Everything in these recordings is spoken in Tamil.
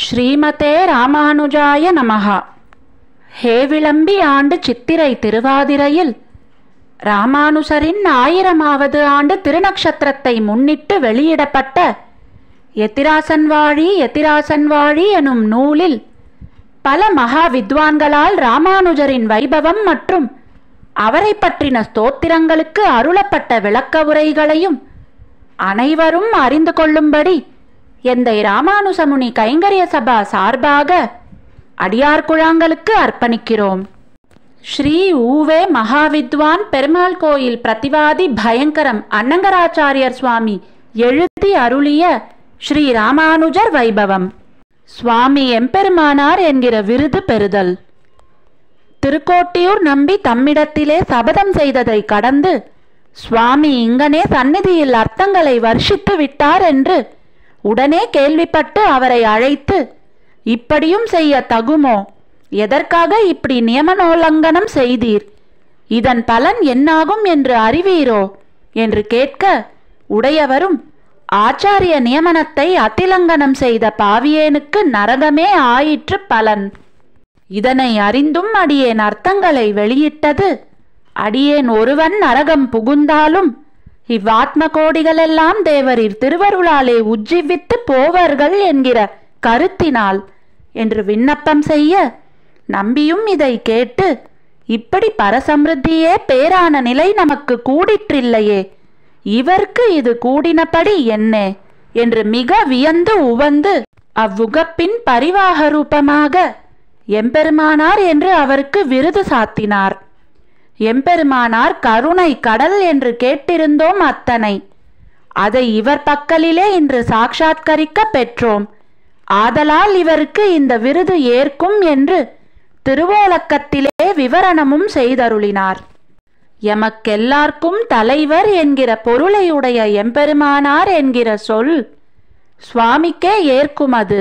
ஸ்ரீமதே ராமானுஜாய நமஹ. ஹேவிளம்பி ஆண்டு சித்திரை திருவாதிரையில் ராமானுசரின் 1000வது ஆண்டு திருநக்ஷத்திரத்தை முன்னிட்டு வெளியிடப்பட்ட எத்திராசன்வாழி எத்திராசன்வாழி எனும் நூலில் பல மகா வித்வான்களால் ராமானுஜரின் வைபவம் மற்றும் அவரை பற்றின ஸ்தோத்திரங்களுக்கு அருளப்பட்ட விளக்க உரைகளையும் அனைவரும் அறிந்து கொள்ளும்படி எந்தை ராமானுசமுனி கைங்கரிய சபா சார்பாக அடியார் குழாங்களுக்கு அர்ப்பணிக்கிறோம். ஸ்ரீ ஊவே மகாவித்வான் பெருமாள் கோயில் பிரதிவாதி பயங்கரம் அன்னங்கராச்சாரியர் சுவாமி எழுதி அருளிய ஸ்ரீ ராமானுஜர் வைபவம். சுவாமி எம்பெருமானார் என்கிற விருது பெறுதல். திருக்கோட்டியூர் நம்பி தம்மிடத்திலே சபதம் செய்ததை கடந்து சுவாமி இங்கனே சந்நிதியில் அர்த்தங்களை வர்ஷித்து விட்டார் என்று உடனே கேள்விப்பட்டு அவரை அழைத்து, இப்படியும் செய்ய தகுமோ, எதற்காக இப்படி நியமனோல்லங்கனம் செய்தீர், இதன் பலன் என்னாகும் என்று அறிவீரோ என்று கேட்க, உடையவரும் ஆச்சாரிய நியமனத்தை அதிலங்கனம் செய்த பாவியேனுக்கு நரகமே ஆயிற்று பலன். இதனை அறிந்தும் அடியேன் அர்த்தங்களை வெளியிட்டது, அடியேன் ஒருவன் நரகம் புகுந்தாலும் இவ்வாத்ம கோடிகளெல்லாம் தேவரீர் திருவருளாலே உஜ்ஜீவித்து போவார்கள் என்கிற கருத்தினால் என்று விண்ணப்பம் செய்ய, நம்பியும் இதை கேட்டு, இப்படி பரசமிருத்தியே பேரான நிலை நமக்கு கூடிற்றில்லையே, இவர்க்கு இது கூடினபடி என்ன என்று மிக வியந்து உவந்து அவ்வுகப்பின் பரிவாக ரூபமாக எம்பெருமானார் என்று அவருக்கு விருது சாத்தினார். எம்பெருமானார் கருணை கடல் என்று கேட்டிருந்தோம் அத்தனை, அதை இவர் பக்கலிலே இன்று சாட்சாத்கரிக்க பெற்றோம். ஆதலால் இவருக்கு இந்த விருது ஏற்கும் என்று திருவோலக்கத்திலே விவரணமும் செய்தருளினார். எமக்கெல்லார்க்கும் தலைவர் என்கிற பொருளையுடைய எம்பெருமானார் என்கிற சொல் சுவாமிக்கே ஏற்கும். அது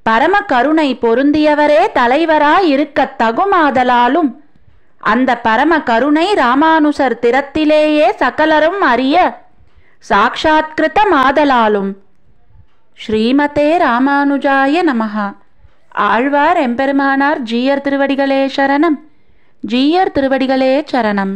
பரம கருணை பொருந்தியவரே தலைவராய் இருக்கத் தகுமாதலாலும் அந்த பரம கருணை ராமானுசர் திறத்திலேயே சகலரும் அறிய சாட்சாத்கிருத மாதலாலும். ஸ்ரீமதே ராமானுஜாய நமஹ. ஆழ்வார் எம்பெருமானார் ஜீயர் திருவடிகளே சரணம். ஜீயர் திருவடிகளே சரணம்.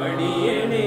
அடியேனை